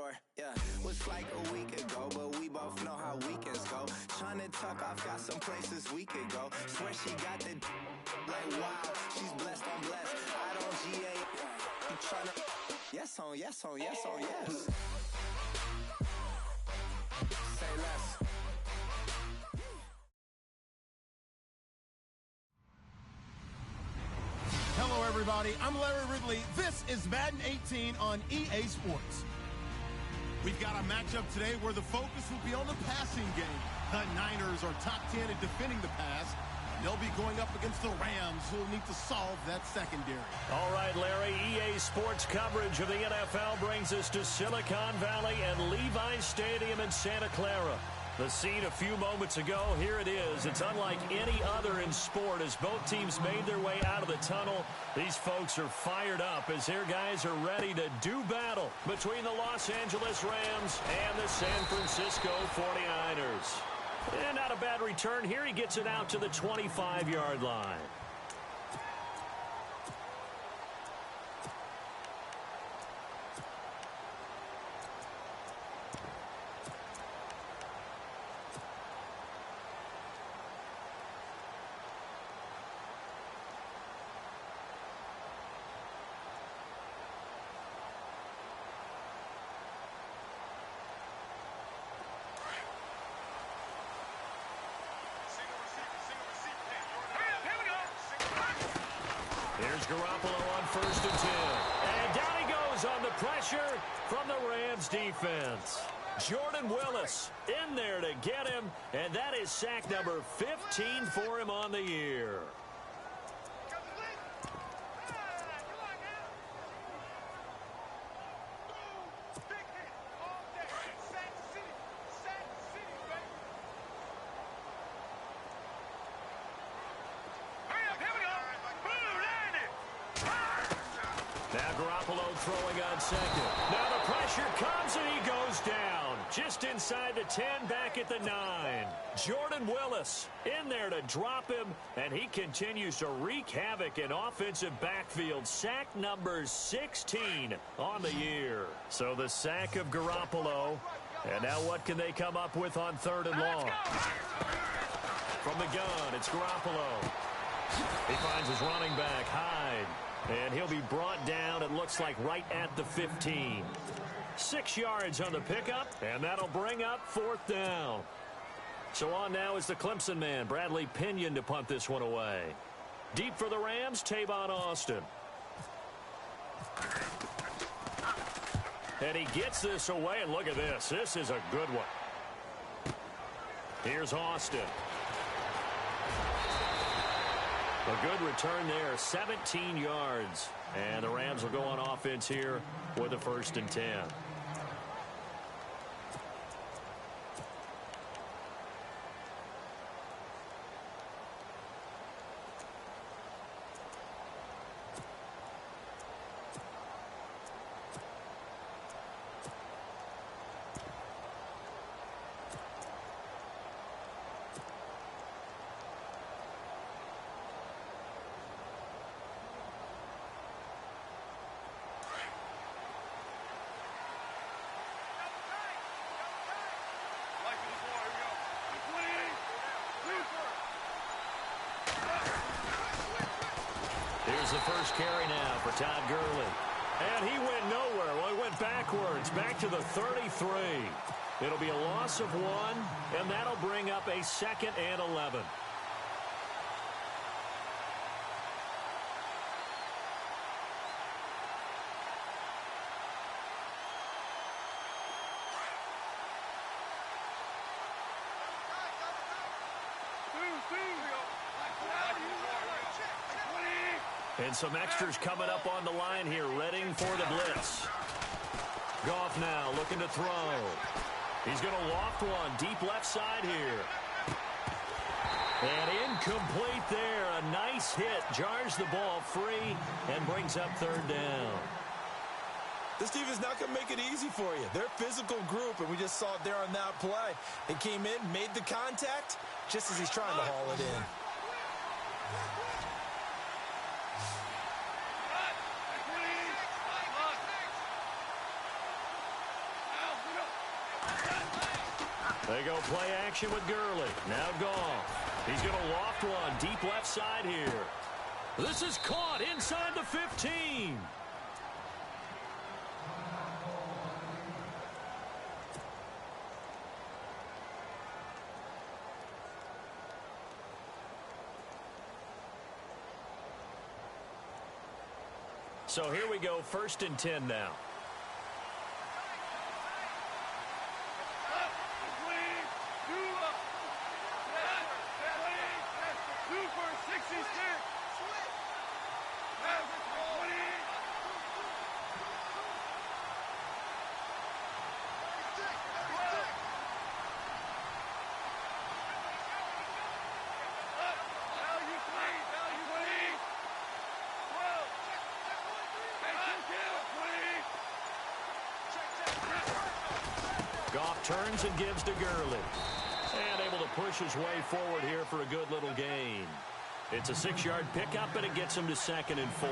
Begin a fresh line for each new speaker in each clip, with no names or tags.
before, yeah. Was like a week ago, but we both know how weekends go. Tryna tuck off, got some places we could go. Swear she got the like wow, she's blessed, I'm blessed. I don't GA, you tryna yes on, yes on, yes on, yes. Say less.
Hello, everybody. I'm Larry Ridley. This is Madden 18 on EA Sports. We've got a matchup today where the focus will be on the passing game. The Niners are top 10 in defending the pass. They'll be going up against the Rams, who will need to solve that secondary.
All right, Larry, EA Sports coverage of the NFL brings us to Silicon Valley and Levi's Stadium in Santa Clara. The scene a few moments ago, here it is. It's unlike any other in sport as both teams made their way out of the tunnel. These folks are fired up as their guys are ready to do battle between the Los Angeles Rams and the San Francisco 49ers. And not a bad return here. He gets it out to the 25-yard line. Here's Garoppolo on 1st and 10. And down he goes on the pressure from the Rams defense. Jordan Willis in there to get him, and that is sack number 15 for him on the year. Now Garoppolo throwing on second. Now the pressure comes and he goes down. Just inside the 10, back at the 9. Jordan Willis in there to drop him, and he continues to wreak havoc in offensive backfield. Sack number 16 on the year. So the sack of Garoppolo. And now what can they come up with on 3rd and long? From the gun, it's Garoppolo. He finds his running back, Hyde. And he'll be brought down, it looks like, right at the 15. 6 yards on the pickup, and that'll bring up 4th down. So on now is the Clemson man, Bradley Pinion, to punt this one away. Deep for the Rams, Tavon Austin. And he gets this away, and look at this. This is a good one. Here's Austin. A good return there, 17 yards. And the Rams will go on offense here with a 1st and 10. Here's the first carry now for Todd Gurley. And he went nowhere. Well, he went backwards, back to the 33. It'll be a loss of 1, and that'll bring up a 2nd and 11. And some extras coming up on the line here, ready for the blitz. Goff now looking to throw. He's going to loft one deep left side here. And incomplete there. A nice hit. Jars the ball free and brings up 3rd down.
This team is not going to make it easy for you. They're a physical group, and we just saw it there on that play. They came in, made the contact, just as he's trying to haul it in.
They go play action with Gurley. Now Goff. He's going to loft one deep left side here. This is caught inside the 15. So here we go, 1st and 10 now. Goff turns and gives to Gurley. And able to push his way forward here for a good little gain. It's a 6-yard pickup, and it gets him to 2nd and 4.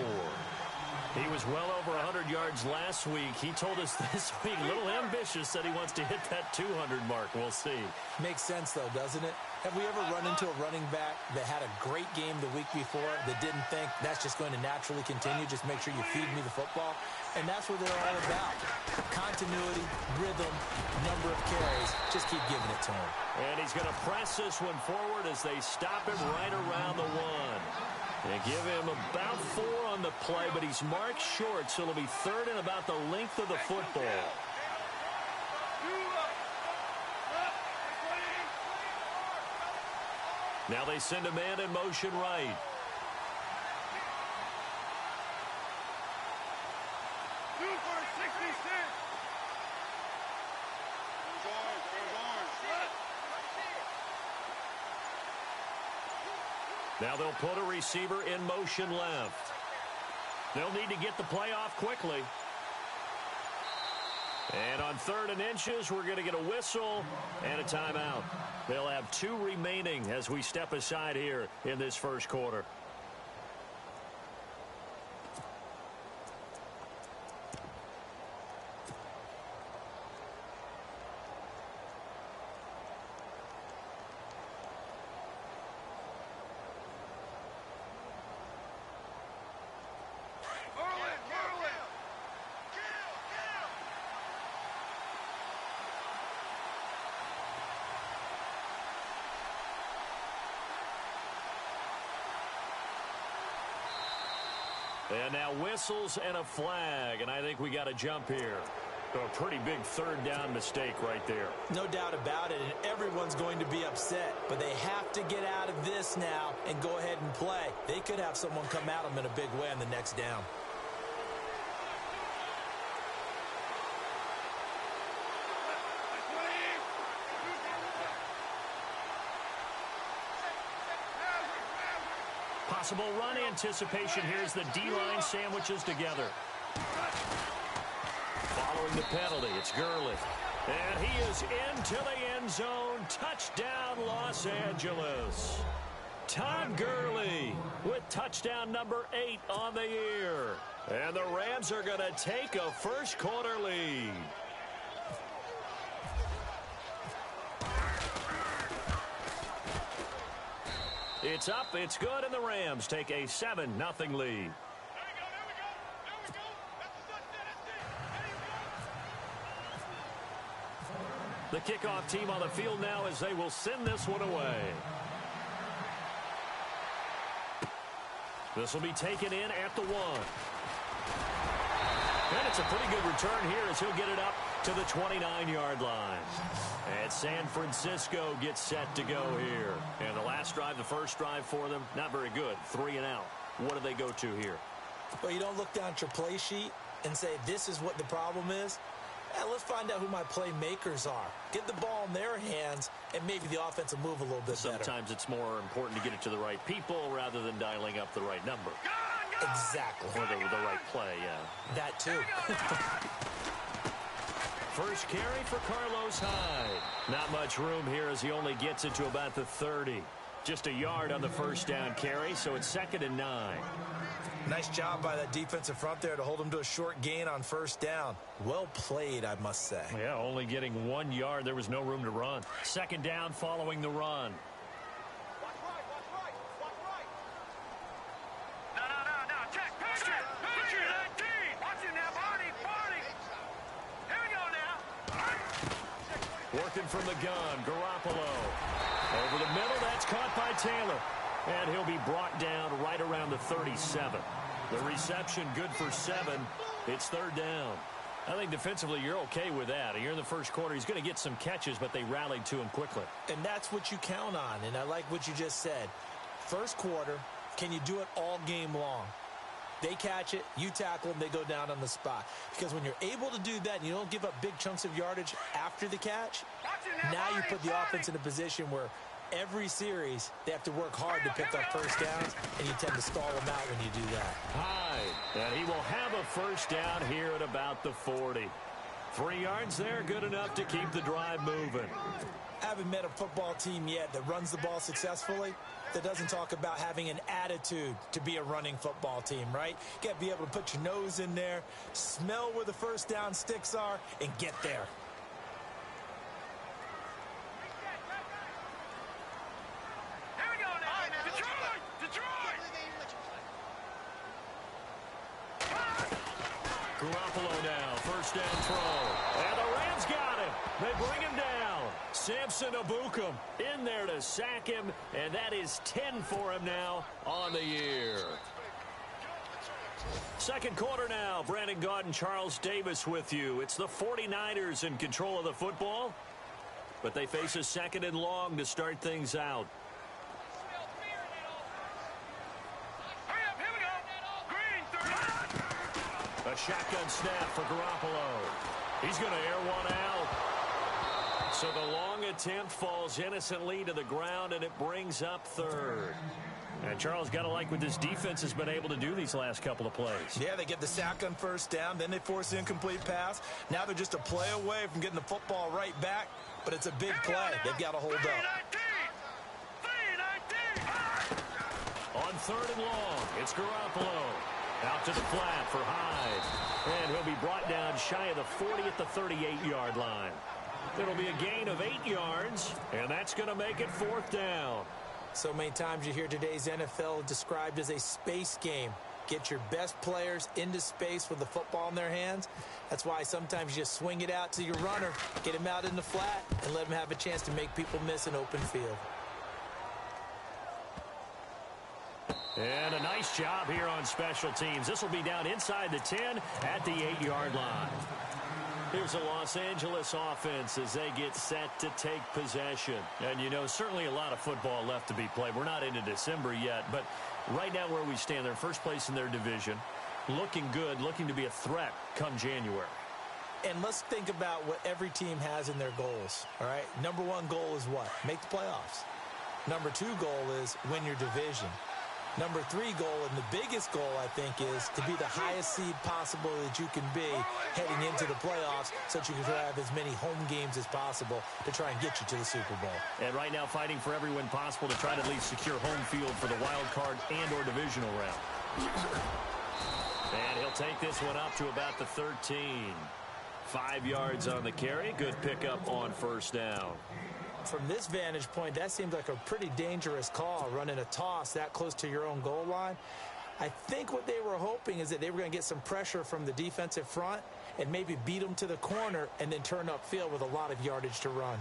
He was well over 100 yards last week. He told us this week, a little ambitious, that he wants to hit that 200 mark. We'll see.
Makes sense, though, doesn't it? Have we ever run into a running back that had a great game the week before that didn't think that's just going to naturally continue? Just make sure you feed me the football. And that's what they're all about. Continuity, rhythm, number of carries. Just keep giving it to him.
And he's going to press this one forward as they stop him right around the 1. They give him about 4 on the play, but he's marked short, so it'll be 3rd and about the length of the football. Now they send a man in motion right. Now they'll put a receiver in motion left. They'll need to get the play off quickly. And on 3rd and inches, we're going to get a whistle and a timeout. They'll have 2 remaining as we step aside here in this first quarter. And now whistles and a flag, and I think we got a jump here. So a pretty big 3rd down mistake right there.
No doubt about it, and everyone's going to be upset. But they have to get out of this now and go ahead and play. They could have someone come at them in a big way on the next down.
Possible run anticipation here as the D-line sandwiches together. Following the penalty, it's Gurley. And he is into the end zone. Touchdown, Los Angeles. Todd Gurley with touchdown number 8 on the year. And the Rams are going to take a first quarter lead. It's up, it's good, and the Rams take a 7-0 lead. The kickoff team on the field now as they will send this one away. This will be taken in at the 1. And it's a pretty good return here as he'll get it up to the 29-yard line. And San Francisco gets set to go here. And the last drive, the first drive for them, not very good. 3 and out. What do they go to here?
Well, you don't look down at your play sheet and say, this is what the problem is. Let's find out who my playmakers are. Get the ball in their hands, and maybe the offense will move a little bit better.
Sometimes it's more important to get it to the right people rather than dialing up the right number.
Exactly.
Or the right play, yeah.
That too.
First carry for Carlos Hyde. Not much room here as he only gets it to about the 30. Just a yard on the first down carry, so it's 2nd and 9.
Nice job by that defensive front there to hold him to a short gain on first down. Well played, I must say.
Yeah, only getting 1 yard. There was no room to run. 2nd down following the run. Working from the gun, Garoppolo. Over the middle, that's caught by Taylor. And he'll be brought down right around the 37. The reception good for 7. It's 3rd down. I think defensively you're okay with that. Here in the first quarter, he's going to get some catches, but they rallied to him quickly.
And that's what you count on, and I like what you just said. First quarter, can you do it all game long? They catch it, you tackle them, they go down on the spot. Because when you're able to do that and you don't give up big chunks of yardage after the catch, now you put the offense in a position where every series they have to work hard to pick up first downs, and you tend to stall them out when you do that.
Hyde, and he will have a first down here at about the 40. 3 yards there, good enough to keep the drive moving.
I haven't met a football team yet that runs the ball successfully that doesn't talk about having an attitude to be a running football team, right? You got to be able to put your nose in there, smell where the first down sticks are, and get there.
Garoppolo now, first down throw. And the Rams got him. They bring him down. Samson Abukum in there to sack him, and that is 10 for him now on the year. Second quarter now. Brandon Gaudin, Charles Davis with you. It's the 49ers in control of the football, but they face a 2nd and long to start things out. A shotgun snap for Garoppolo. He's going to air one out. So the long attempt falls innocently to the ground, and it brings up 3rd. And Charles, got to like what this defense has been able to do these last couple of plays.
Yeah, they get the sack on first down, then they force the incomplete pass. Now they're just a play away from getting the football right back, but it's a big play. They've got to hold up.
On 3rd and long, it's Garoppolo. Out to the flat for Hyde. And he'll be brought down shy of the 40 at the 38-yard line. It'll be a gain of 8 yards, and that's going to make it 4th down.
So many times you hear today's NFL described as a space game. Get your best players into space with the football in their hands. That's why sometimes you just swing it out to your runner, get him out in the flat, and let him have a chance to make people miss an open field.
And a nice job here on special teams. This will be down inside the 10 at the 8-yard line. Here's a Los Angeles offense as they get set to take possession. And, you know, certainly a lot of football left to be played. We're not into December yet, but right now where we stand, they're first place in their division. Looking good, looking to be a threat come January.
And let's think about what every team has in their goals, all right? Number 1 goal is what? Make the playoffs. Number 2 goal is win your division. Number 3 goal, and the biggest goal, I think, is to be the highest seed possible that you can be heading into the playoffs so that you can have as many home games as possible to try and get you to the Super Bowl.
And right now fighting for every win possible to try to at least secure home field for the wild card and or divisional round. And he'll take this one up to about the 13. 5 yards on the carry. Good pickup on first down.
From this vantage point, that seems like a pretty dangerous call, running a toss that close to your own goal line. I think what they were hoping is that they were going to get some pressure from the defensive front and maybe beat them to the corner and then turn upfield with a lot of yardage to run.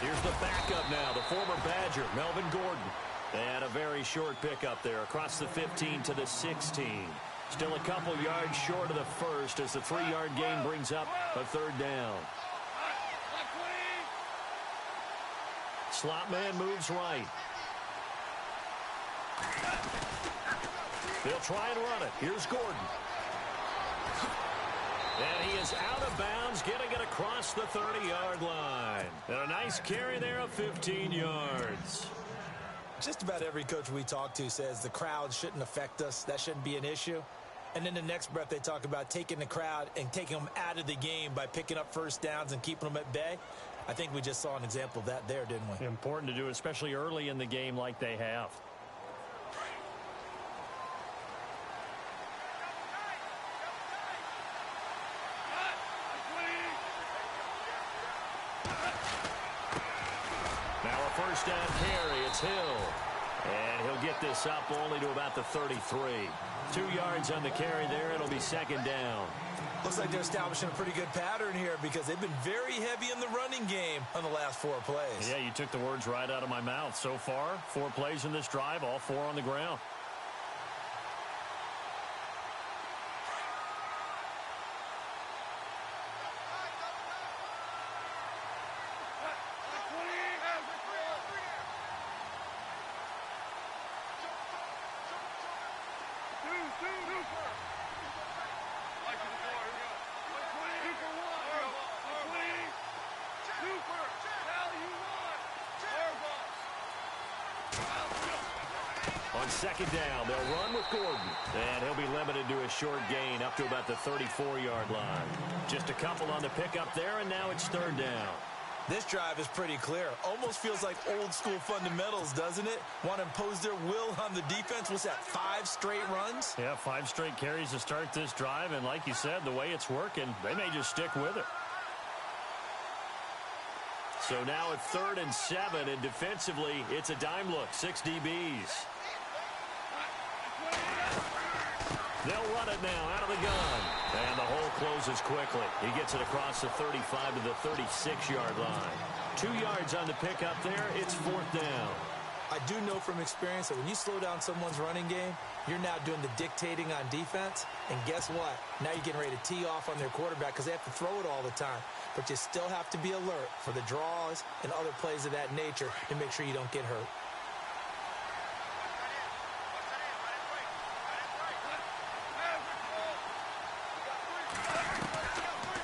Here's the backup now, the former Badger, Melvin Gordon. And a very short pickup there across the 15 to the 16. Still a couple yards short of the first as the 3-yard gain brings up a 3rd down. Slot man moves right. They'll try and run it. Here's Gordon. And he is out of bounds, getting it across the 30-yard line. And a nice carry there of 15 yards.
Just about every coach we talk to says the crowd shouldn't affect us. That shouldn't be an issue. And then the next breath they talk about taking the crowd and taking them out of the game by picking up first downs and keeping them at bay. I think we just saw an example of that there, didn't we?
Important to do, especially early in the game like they have. Now a first down carry. It's Hill. And he'll get this up only to about the 33. 2 yards on the carry there. It'll be second down.
Looks like they're establishing a pretty good pattern here because they've been very heavy in the running game on the last 4 plays.
Yeah, you took the words right out of my mouth. So far, 4 plays in this drive, all 4 on the ground. On second down, they'll run with Gordon. And he'll be limited to a short gain up to about the 34-yard line. Just a couple on the pickup there, and now it's third down.
This drive is pretty clear. Almost feels like old-school fundamentals, doesn't it? Want to impose their will on the defense. What's that, 5 straight runs?
Yeah, 5 straight carries to start this drive. And like you said, the way it's working, they may just stick with it. So now it's 3rd and 7, and defensively, it's a dime look. 6 DBs. They'll run it now out of the gun. And the hole closes quickly. He gets it across the 35 to the 36-yard line. 2 yards on the pickup there. It's 4th down.
I do know from experience that when you slow down someone's running game, you're now doing the dictating on defense. And guess what? Now you're getting ready to tee off on their quarterback because they have to throw it all the time. But you still have to be alert for the draws and other plays of that nature to make sure you don't get hurt.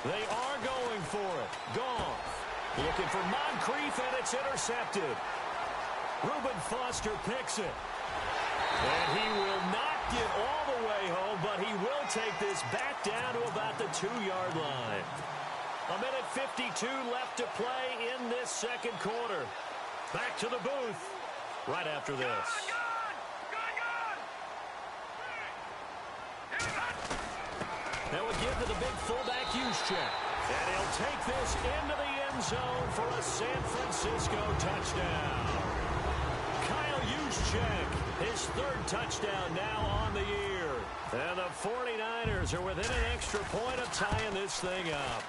They are going for it. Goff looking for Moncrief, and it's intercepted. Reuben Foster picks it. And he will not get all the way home, but he will take this back down to about the 2-yard line. 1:52 left to play in this second quarter. Back to the booth right after this. Now a give to the big fullback Juszczyk. And he'll take this into the end zone for a San Francisco touchdown. Kyle Juszczyk, his 3rd touchdown now on the year. And the 49ers are within an extra point of tying this thing up.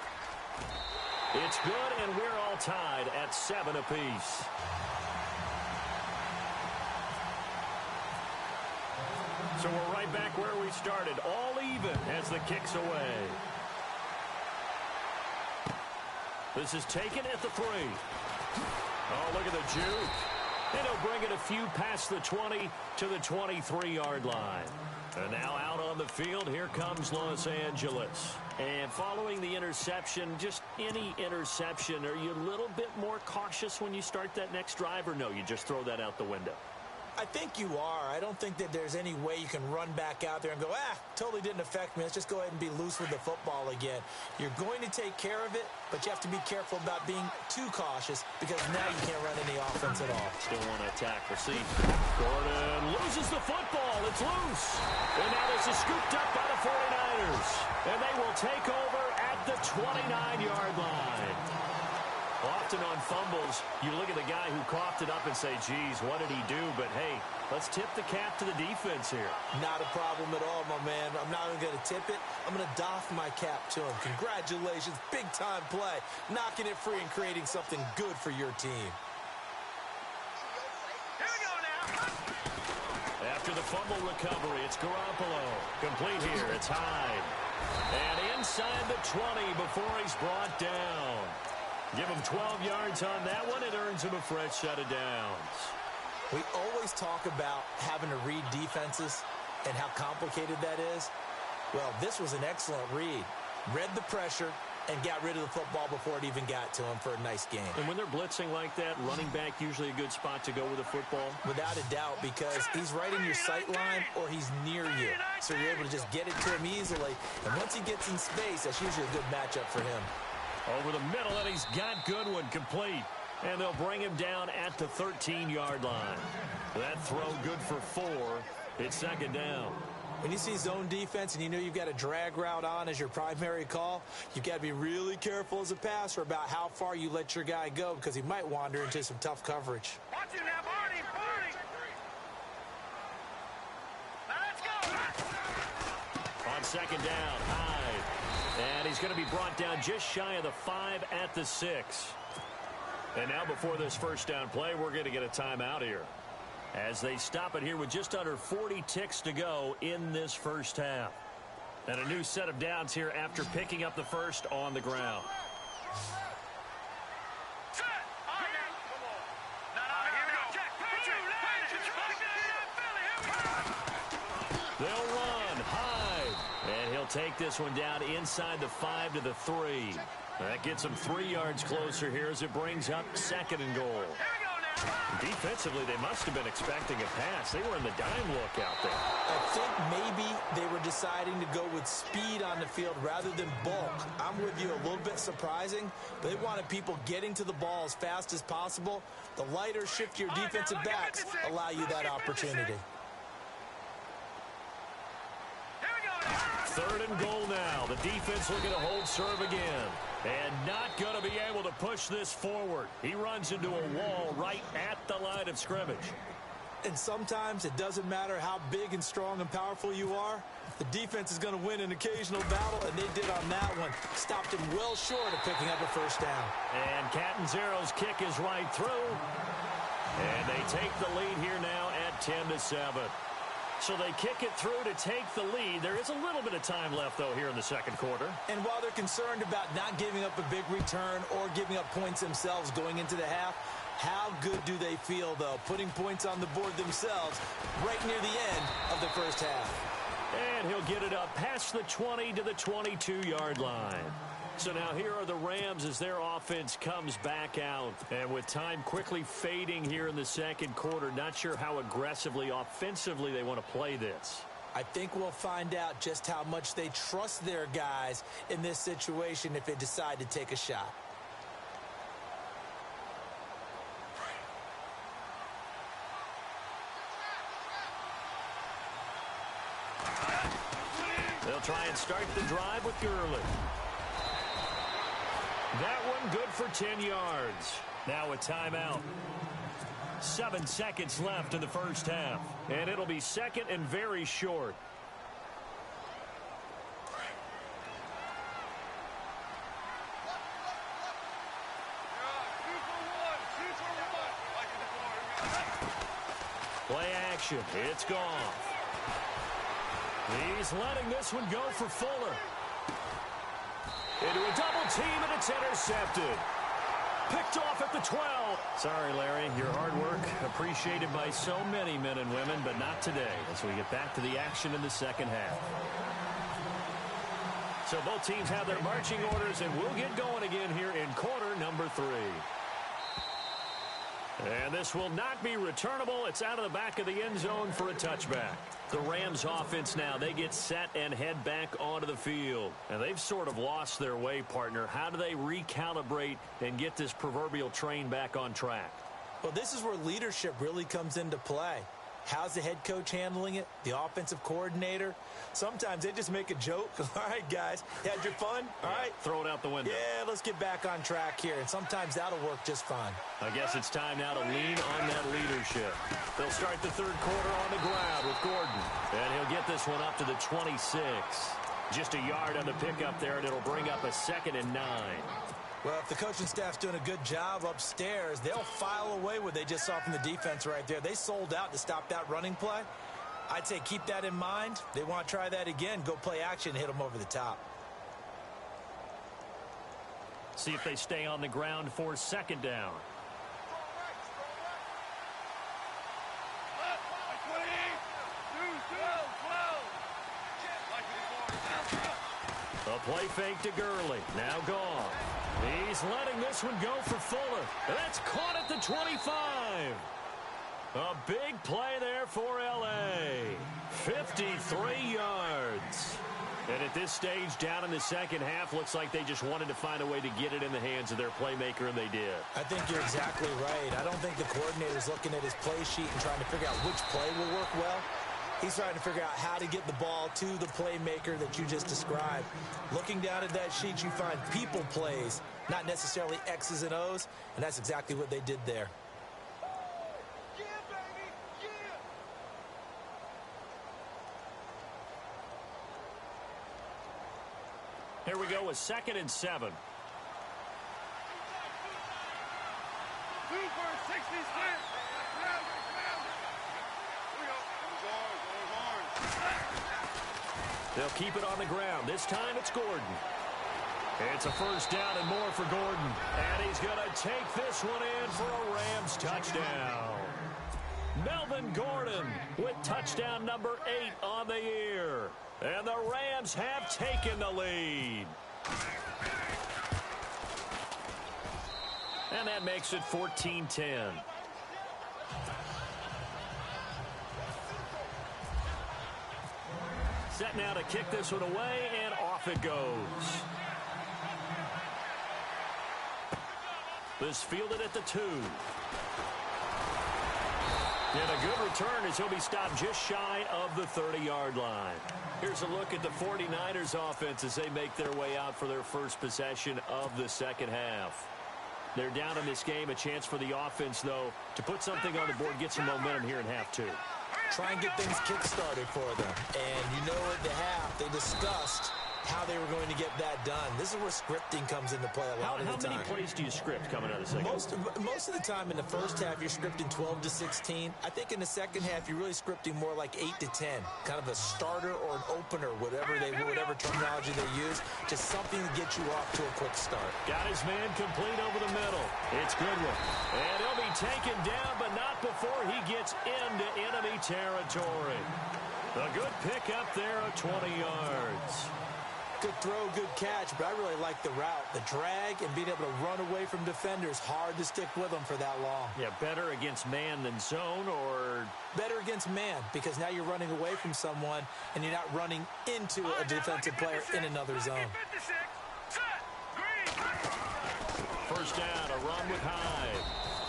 It's good, and we're all tied at 7 apiece. So we're right back where we started, all even as the kick's away. This is taken at the 3. Oh, look at the juke. And he'll bring it a few past the 20 to the 23-yard line. And now out on the field, here comes Los Angeles. And following the interception, just any interception, are you a little bit more cautious when you start that next drive, or no, you just throw that out the window?
I think you are. I don't think that there's any way you can run back out there and go, totally didn't affect me. Let's just go ahead and be loose with the football again. You're going to take care of it, but you have to be careful about being too cautious because now you can't run any offense at all.
Still want to attack. We'll see. Gordon loses the football. It's loose. And now this is scooped up by the 49ers. And they will take over at the 29-yard line. Often on fumbles, you look at the guy who coughed it up and say, geez, what did he do? But, hey, let's tip the cap to the defense here.
Not a problem at all, my man. I'm not even going to tip it. I'm going to doff my cap to him. Congratulations. Big-time play. Knocking it free and creating something good for your team.
Here we go now.
After the fumble recovery, it's Garoppolo. Complete here. It's Hyde. And inside the 20 before he's brought down. Give him 12 yards on that one. It earns him a fresh set of downs.
We always talk about having to read defenses and how complicated that is. Well, this was an excellent read. Read the pressure, and got rid of the football before it even got to him for a nice game.
And when they're blitzing like that, running back usually a good spot to go with the football?
Without a doubt, because he's right in your sight line or he's near you. So you're able to just get it to him easily. And once he gets in space, that's usually a good matchup for him.
Over the middle, and he's got Goodwin complete. And they'll bring him down at the 13-yard line. That throw good for 4. It's second down.
When you see zone defense and you know you've got a drag route on as your primary call, you've got to be really careful as a passer about how far you let your guy go because he might wander into some tough coverage.
Watch it now, Barney! Now let's go!
On second down, Hyde. And he's going to be brought down just shy of the 5 at the 6. And now before this first down play, we're going to get a timeout here, as they stop it here with just under 40 ticks to go in this first half. And a new set of downs here after picking up the first on the ground. They'll run. Hyde. And he'll take this one down inside the 5 to the 3. That gets him 3 yards closer here as it brings up second and goal. Defensively, they must have been expecting a pass. They were in the dime look out there.
I think maybe they were deciding to go with speed on the field rather than bulk. I'm with you, a little bit surprising. But they wanted people getting to the ball as fast as possible. The lighter, shiftier defensive backs allow you that opportunity.
Third and goal now. The defense looking to hold serve again. And not going to be able to push this forward. He runs into a wall right at the line of scrimmage.
And sometimes it doesn't matter how big and strong and powerful you are. The defense is going to win an occasional battle, and they did on that one. Stopped him well short of picking up a first down.
And Catanzaro's kick is right through. And they take the lead here now at 10-7. So they kick it through to take the lead. There is a little bit of time left, though, here in the second quarter.
And while they're concerned about not giving up a big return or giving up points themselves going into the half, how good do they feel, though, putting points on the board themselves right near the end of the first half?
And he'll get it up past the 20 to the 22-yard line. So now here are the Rams as their offense comes back out. And with time quickly fading here in the second quarter, not sure how aggressively, offensively they want to play this.
I think we'll find out just how much they trust their guys in this situation if they decide to take a shot.
They'll try and start the drive with Gurley. That one good for 10 yards. Now a timeout. 7 seconds left in the first half. And it'll be second and very short. Play action. It's gone. He's letting this one go for Fuller. Into a double team, and it's intercepted. Picked off at the 12. Sorry, Larry. Your hard work appreciated by so many men and women, but not today as we get back to the action in the second half. So both teams have their marching orders, and we'll get going again here in quarter number 3. And this will not be returnable. It's out of the back of the end zone for a touchback. The Rams offense now, they get set and head back onto the field. And they've sort of lost their way, partner. How do they recalibrate and get this proverbial train back on track?
Well, this is where leadership really comes into play. How's the head coach handling it? The offensive coordinator? Sometimes they just make a joke. All right, guys, you had your fun? All right.
Throw it out the window.
Yeah, let's get back on track here. And sometimes that'll work just fine.
I guess it's time now to lean on that leadership. They'll start the third quarter on the ground with Gordon. And he'll get this one up to the 26. Just a yard on the pickup there, and it'll bring up a 2nd and 9.
Well, if the coaching staff's doing a good job upstairs, they'll file away what they just saw from the defense right there. They sold out to stop that running play. I'd say keep that in mind. They want to try that again. Go play action, hit them over the top.
See if they stay on the ground for second down. A play fake to Gurley. Now gone. He's letting this one go for Fuller. That's caught at the 25. A big play there for L.A. 53 yards. And at this stage, down in the second half, looks like they just wanted to find a way to get it in the hands of their playmaker, and they did.
I think you're exactly right. I don't think the coordinator's looking at his play sheet and trying to figure out which play will work well. He's trying to figure out how to get the ball to the playmaker that you just described. Looking down at that sheet, you find people plays, not necessarily X's and O's, and that's exactly what they did there.
Here we go with 2nd and 7. They'll keep it on the ground. This time it's Gordon. It's a first down and more for Gordon. And he's going to take this one in for a Rams touchdown. Melvin Gordon with touchdown number 8 on the year. And the Rams have taken the lead. And that makes it 14-10. Set now to kick this one away, and off it goes. This fielded at the 2. And a good return as he'll be stopped just shy of the 30-yard line. Here's a look at the 49ers offense as they make their way out for their first possession of the second half. They're down in this game. A chance for the offense, though, to put something on the board, get some momentum here in half 2.
Try and get things kick-started for them. And you know at the half, they discussed how they were going to get that done. This is where scripting comes into play a lot of the time.
How many plays do you script coming out of the second?
Most of the time in the first half, you're scripting 12 to 16. I think in the second half, you're really scripting more like 8 to 10. Kind of a starter or an opener, whatever terminology they use. Just something to get you off to a quick start.
Got his man complete over the middle. It's Goodwin. And he'll be taken down, but not before he gets into enemy territory. A good pickup there of 20 yards.
Good throw, good catch, but I really like the route. The drag and being able to run away from defenders, hard to stick with them for that long.
Yeah, better against man than zone, or?
Better against man, because now you're running away from someone and you're not running into a defensive player in another zone.
First down, a run with Hyde.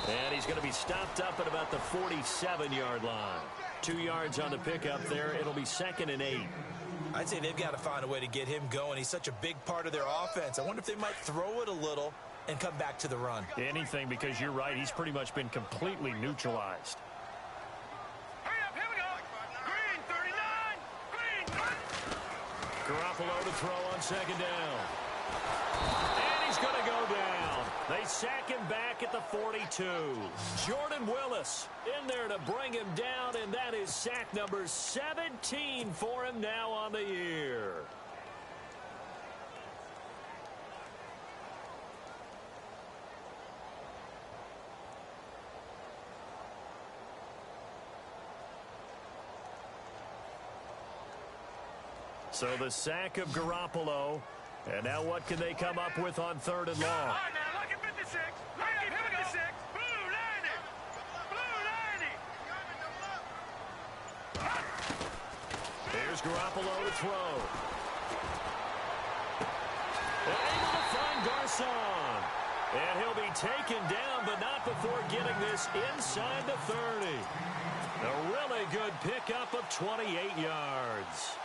And he's going to be stopped up at about the 47-yard line. 2 yards on the pickup there. It'll be 2nd and 8.
I'd say they've got to find a way to get him going. He's such a big part of their offense. I wonder if they might throw it a little and come back to the run.
Anything, because you're right. He's pretty much been completely neutralized.
Hurry up, here we go. Green, 39. Green.
Garoppolo to throw on 2nd down. And he's going to go down. They sack him back at the 42. Jordan Willis in there to bring him down, and that is sack number 17 for him now on the year. So the sack of Garoppolo, and now what can they come up with on 3rd and long?
Look at 56. Look at 56. Blue 90.
Here's Garoppolo to throw. Able to find Garcon. And he'll be taken down, but not before getting this inside the 30. A really good pickup of 28 yards.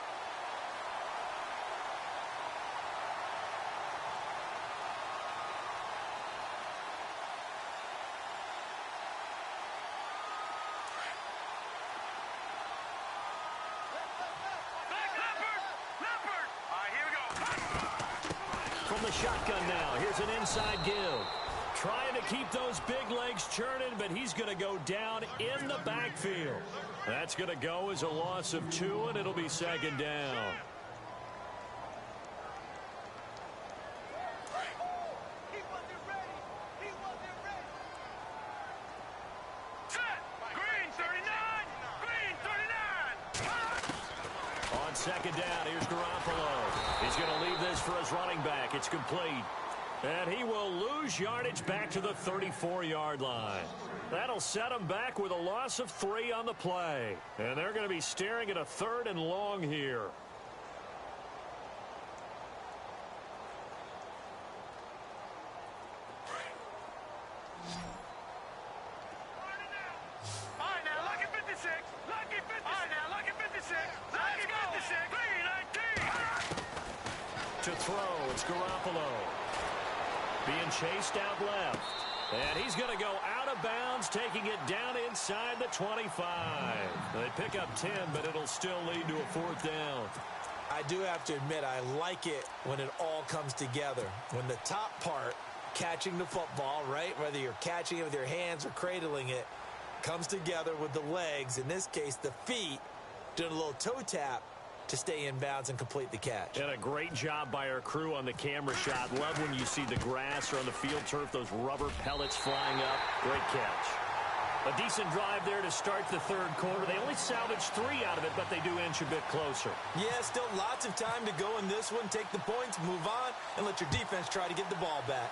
From the shotgun now, here's an inside give. Trying to keep those big legs churning, but he's going to go down in the backfield. That's going to go as a loss of 2, and it'll be 2nd down. second down. Here's Garoppolo. He's going to leave this for his running back. It's complete. And he will lose yardage back to the 34-yard line. That'll set him back with a loss of 3 on the play. And they're going to be staring at a 3rd and long here. To throw, it's Garoppolo. Being chased out left. And he's going to go out of bounds, taking it down inside the 25. They pick up 10, but it'll still lead to a 4th down.
I do have to admit, I like it when it all comes together. When the top part, catching the football, right, whether you're catching it with your hands or cradling it, comes together with the legs, in this case the feet, doing a little toe tap to stay in bounds and complete the catch.
And a great job by our crew on the camera shot. Love when you see the grass or on the field turf, those rubber pellets flying up. Great catch. A decent drive there to start the 3rd quarter. They only salvaged 3 out of it, but they do inch a bit closer.
Yeah, still lots of time to go in this one. Take the points, move on, and let your defense try to get the ball back.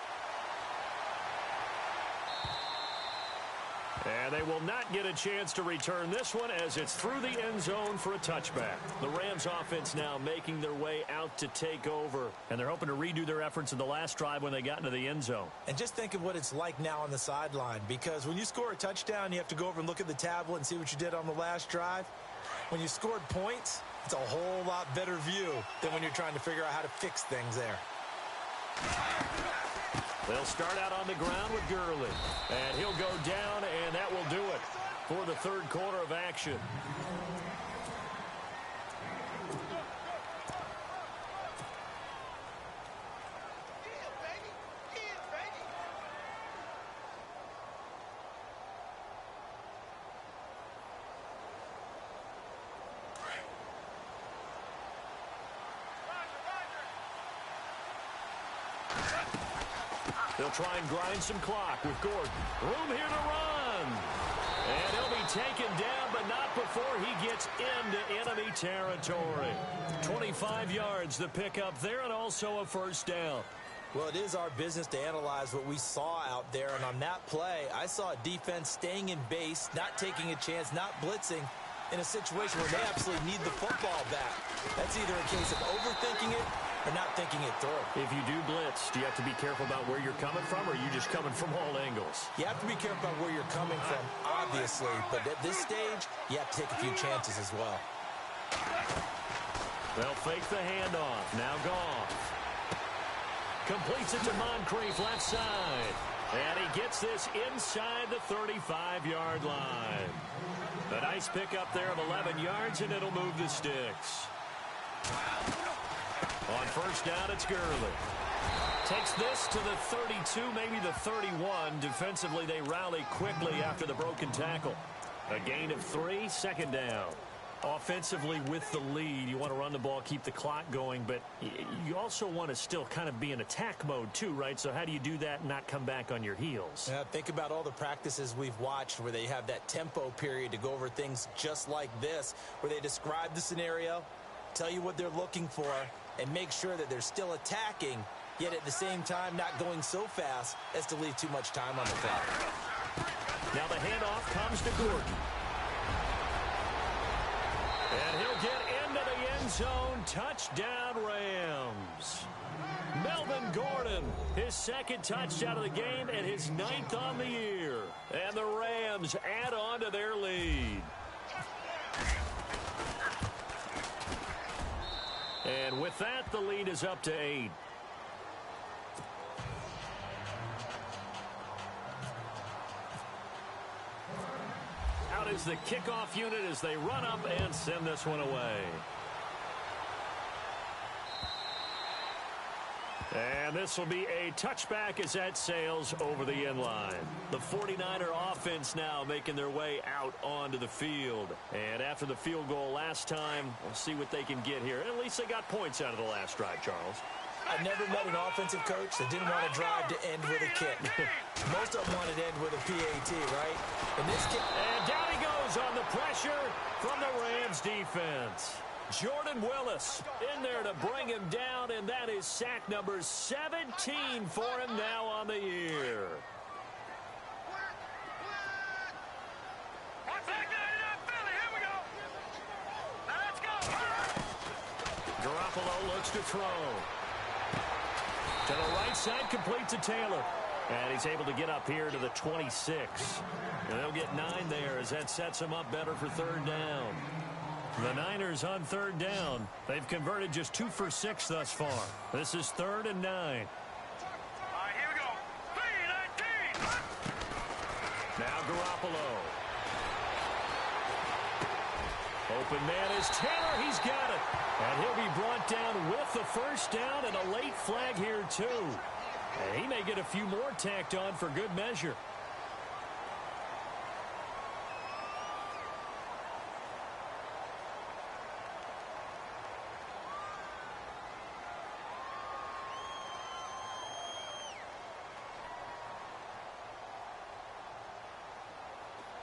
And they will not get a chance to return this one as it's through the end zone for a touchback. The Rams offense now making their way out to take over. And they're hoping to redo their efforts in the last drive when they got into the end zone.
And just think of what it's like now on the sideline, because when you score a touchdown, you have to go over and look at the tablet and see what you did on the last drive. When you scored points, it's a whole lot better view than when you're trying to figure out how to fix things there.
They'll start out on the ground with Gurley. And he'll go down, and that will do it for the 3rd quarter of action. They'll try and grind some clock with Gordon. Room here to run. And he'll be taken down, but not before he gets into enemy territory. 25 yards the pickup there, and also a 1st down.
Well, it is our business to analyze what we saw out there. And on that play, I saw a defense staying in base, not taking a chance, not blitzing, in a situation where they absolutely need the football back. That's either a case of overthinking it or not thinking it through.
If you do blitz, do you have to be careful about where you're coming from, or are you just coming from all angles?
You have to be careful about where you're coming from, obviously. But at this stage, you have to take a few chances as well.
They'll fake the handoff. Now Goff. Completes it to Moncrief left side. And he gets this inside the 35-yard line. A nice pickup there of 11 yards, and it'll move the sticks. On 1st down, it's Gurley. Takes this to the 32, maybe the 31. Defensively, they rally quickly after the broken tackle. A gain of 3, 2nd down. Offensively with the lead, you want to run the ball, keep the clock going, but you also want to still kind of be in attack mode too, right? So how do you do that and not come back on your heels?
Yeah, think about all the practices we've watched where they have that tempo period to go over things just like this, where they describe the scenario, tell you what they're looking for, and make sure that they're still attacking, yet at the same time not going so fast as to leave too much time on the clock.
Now the handoff comes to Gordon. And he'll get into the end zone. Touchdown, Rams. Melvin Gordon, his 2nd touchdown of the game and his 9th on the year. And the Rams add on to their lead. And with that, the lead is up to 8. Out is the kickoff unit as they run up and send this one away. And this will be a touchback as that sails over the end line. The 49er offense now making their way out onto the field. And after the field goal last time, we'll see what they can get here. And at least they got points out of the last drive, Charles.
I've never met an offensive coach that didn't want to drive to end with a kick. Most of them wanted to end with a PAT, right? In this kick.
And down he goes on the pressure from the Rams defense. Jordan Willis in there to bring him down, and that is sack number 17 for him now on the year. Garoppolo looks to throw. To the right side, complete to Taylor. And he's able to get up here to the 26. And they'll get 9 there as that sets him up better for third down. The Niners on third down. They've converted just 2 for 6 thus far. This is 3rd and 9.
All right, here we go. 3-19.
Now Garoppolo. Open man is Taylor. He's got it. And he'll be brought down with the first down and a late flag here, too. And he may get a few more tacked on for good measure.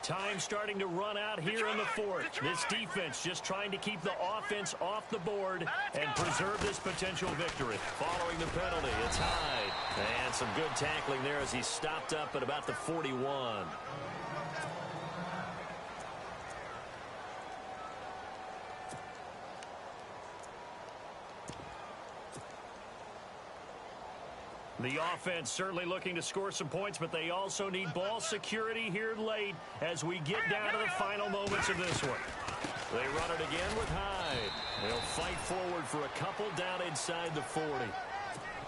Time starting to run out here in the 4th. This defense just trying to keep the offense off the board and preserve this potential victory. Following the penalty, it's Hyde. And some good tackling there as he stopped up at about the 41. The offense certainly looking to score some points, but they also need ball security here late as we get down to the final moments of this one. They run it again with Hyde. They'll fight forward for a couple down inside the 40.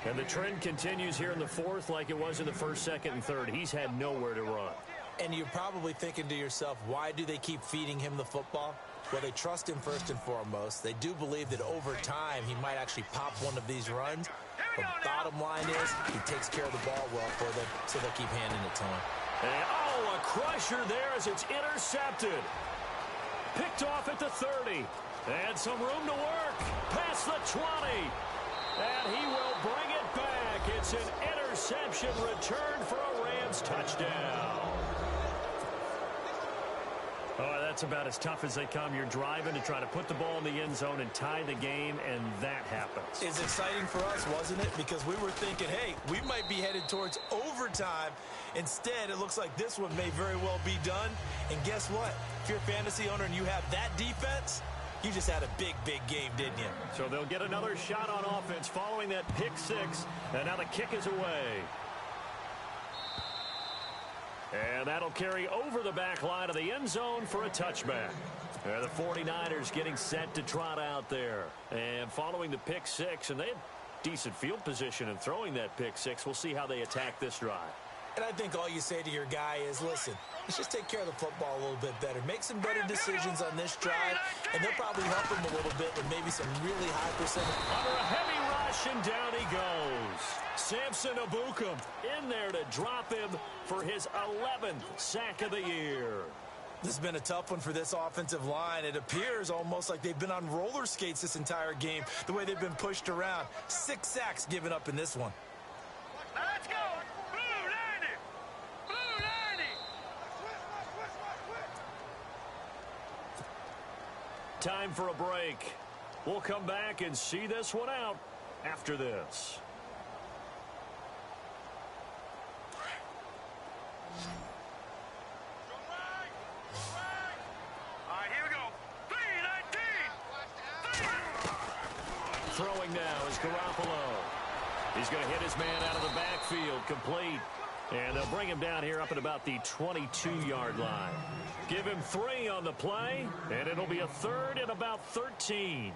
And the trend continues here in the 4th like it was in the 1st, 2nd, and 3rd. He's had nowhere to run.
And you're probably thinking to yourself, why do they keep feeding him the football? Well, they trust him first and foremost. They do believe that over time he might actually pop one of these runs. But bottom line is he takes care of the ball well for them, so they'll keep handing it to him.
And, a crusher there as it's intercepted. Picked off at the 30. And some room to work. Past the 20. And he will bring it back. It's an interception return for a Rams touchdown. Oh, that's about as tough as they come. You're driving to try to put the ball in the end zone and tie the game, and that happens.
It's exciting for us, wasn't it? Because we were thinking, hey, we might be headed towards overtime. Instead, it looks like this one may very well be done. And guess what? If you're a fantasy owner and you have that defense, you just had a big, big game, didn't you?
So they'll get another shot on offense following that pick 6, and now the kick is away. And that'll carry over the back line of the end zone for a touchback. The 49ers getting set to trot out there. And following the pick 6, and they had decent field position in throwing that pick 6. We'll see how they attack this drive.
And I think all you say to your guy is, listen, let's just take care of the football a little bit better. Make some better decisions on this drive, and they'll probably help him a little bit with maybe some really high percentage.
Under a heavy rush, and down he goes. Samson Ebukam in there to drop him for his 11th sack of the year.
This has been a tough one for this offensive line. It appears almost like they've been on roller skates this entire game, the way they've been pushed around. 6 sacks given up in this one.
Let's go. Blue 90. Blue 90.
Time for a break. We'll come back and see this one out after this. Throwing now is Garoppolo. He's going to hit his man out of the backfield, complete. And they'll bring him down here up at about the 22-yard line. Give him 3 on the play, and it'll be a 3rd and about 13.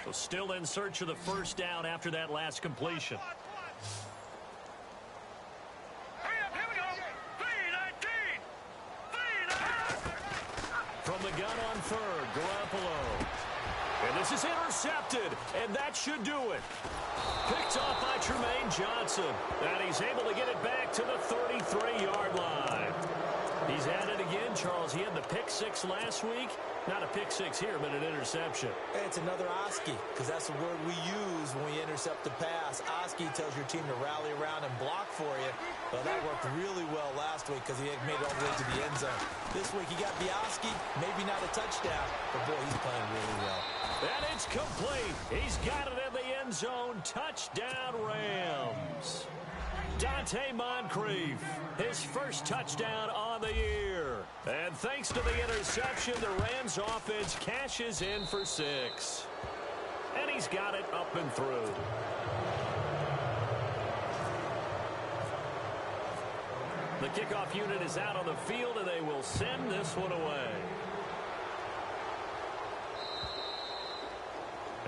So still in search of the first down after that last completion. From the gun on 3rd, Garoppolo. And this is intercepted, and that should do it. Picked off by Tremaine Johnson. And he's able to get it back to the 33-yard line. He's at it again, Charles. He had the pick six last week. Not a pick six here, but an interception.
It's another Oski, because that's the word we use when we intercept the pass. Oski tells your team to rally around and block for you. Well, that worked really well last week because he had made it all the way to the end zone. This week he got the Oski, maybe not a touchdown, but boy, he's playing really well.
And it's complete. He's got it in the end zone. Touchdown, Rams. Dante Moncrief, his first touchdown on the year. And thanks to the interception, the Rams offense cashes in for 6. And he's got it up and through. The kickoff unit is out on the field, and they will send this one away.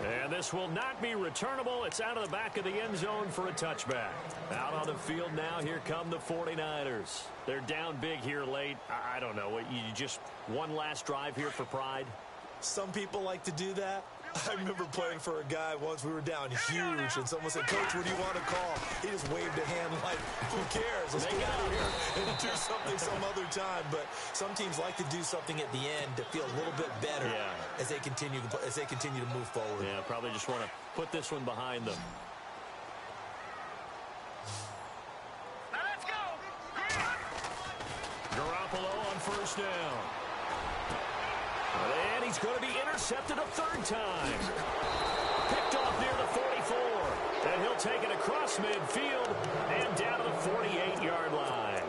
And this will not be returnable. It's out of the back of the end zone for a touchback. Out on the field now, here come the 49ers. They're down big here late. I don't know. You just one last drive here for pride?
Some people like to do that. I remember playing for a guy once. We were down huge, and someone said, "Coach, what do you want to call?" He just waved a hand like, who cares? Let's get out of here and do something some other time. But some teams like to do something at the end to feel a little bit better as they continue to move forward.
Yeah, probably just want to put this one behind them.
Now let's go.
Garoppolo on first down. And he's going to be intercepted a third time. Picked off near the 44. And he'll take it across midfield and down to the 48-yard line.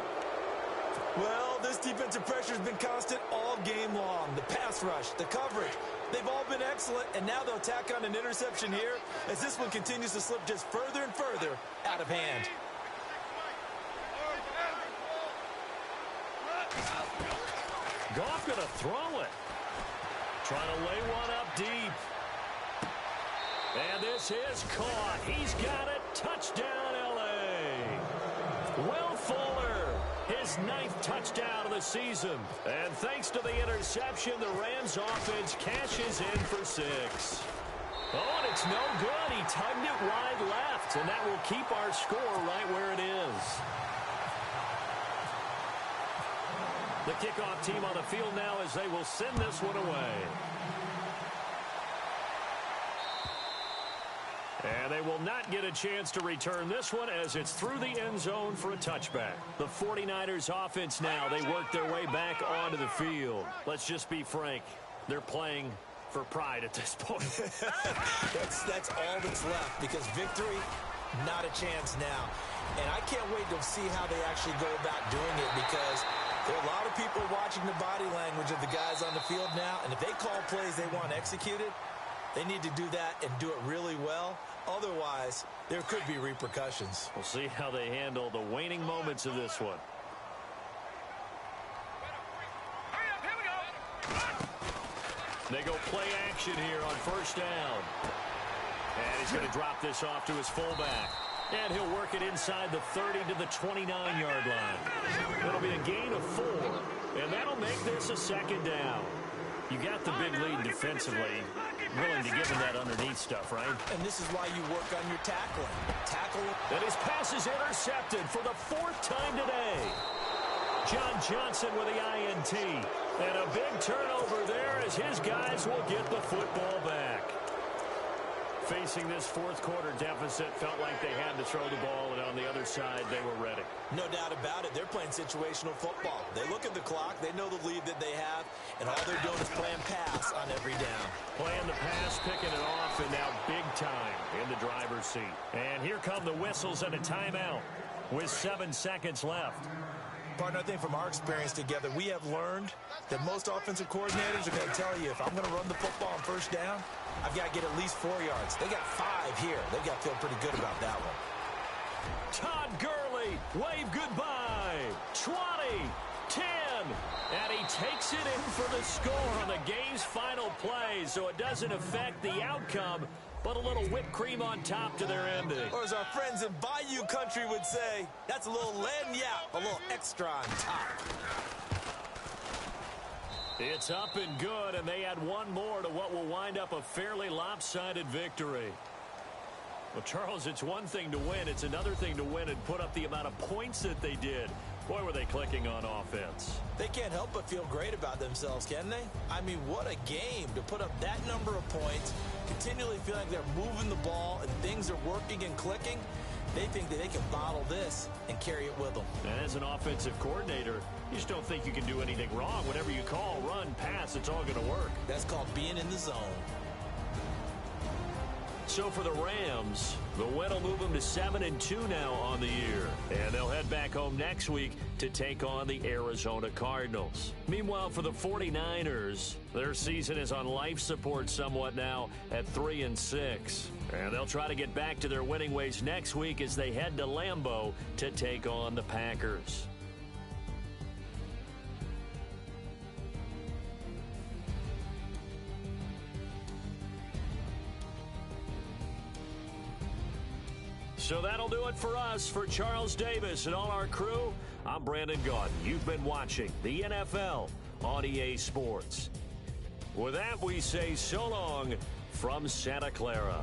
Well, this defensive pressure has been constant all game long. The pass rush, the coverage, they've all been excellent, and now they'll tack on an interception here as this one continues to slip just further and further out of hand.
Goff going to throw it. Trying to lay one up deep. And this is caught. He's got it. Touchdown, L.A. Will Fuller, his 9th touchdown of the season. And thanks to the interception, the Rams offense cashes in for 6. Oh, and it's no good. He tugged it wide left, and that will keep our score right where it is. The kickoff team on the field now as they will send this one away. And they will not get a chance to return this one as it's through the end zone for a touchback. The 49ers offense now, they work their way back onto the field. Let's just be frank. They're playing for pride at this point.
That's all that's left because victory, not a chance now. And I can't wait to see how they actually go about doing it because there are a lot of people watching the body language of the guys on the field now, and if they call plays they want executed, they need to do that and do it really well. Otherwise, there could be repercussions.
We'll see how they handle the waning moments of this one.
Hurry up, here we go.
They go play action here on first down. And he's going to drop this off to his fullback. And he'll work it inside the 30 to the 29-yard line. It'll be a gain of 4. And that'll make this a second down. You got the big lead defensively. Willing to give him that underneath stuff, right?
And this is why you work on your tackling. Tackle.
And his pass is intercepted for the 4th time today. John Johnson with the INT. And a big turnover there as his guys will get the football back. Facing this 4th quarter deficit, felt like they had to throw the ball, and on the other side, they were ready.
No doubt about it. They're playing situational football. They look at the clock. They know the lead that they have, and all they're doing is playing pass on every down.
Playing the pass, picking it off, and now big time in the driver's seat. And here come the whistles and a timeout with 7 seconds left.
Partner, I think from our experience together, we have learned that most offensive coordinators are going to tell you, if I'm going to run the football on first down, I've got to get at least 4 yards. They got 5 here. They've got to feel pretty good about that one.
Todd Gurley, wave goodbye. 20, 10, and he takes it in for the score on the game's final play, so it doesn't affect the outcome, but a little whipped cream on top to their ending.
Or as our friends in Bayou Country would say, that's a little lagniappe, a little extra on top.
It's up and good, and they add one more to what will wind up a fairly lopsided victory. Well, Charles, it's one thing to win. It's another thing to win and put up the amount of points that they did. Boy, were they clicking on offense.
They can't help but feel great about themselves, can they? I mean, what a game to put up that number of points, continually feel like they're moving the ball and things are working and clicking. They think that they can bottle this and carry it with them.
And as an offensive coordinator, you just don't think you can do anything wrong. Whatever you call, run, pass, it's all going to work.
That's called being in the zone.
So for the Rams, the win will move them to 7-2 now on the year. And they'll head back home next week to take on the Arizona Cardinals. Meanwhile, for the 49ers, their season is on life support somewhat now at 3-6. And they'll try to get back to their winning ways next week as they head to Lambeau to take on the Packers. So that'll do it for us. For Charles Davis and all our crew, I'm Brandon Gaudin. You've been watching the NFL on EA Sports. With that, we say so long from Santa Clara.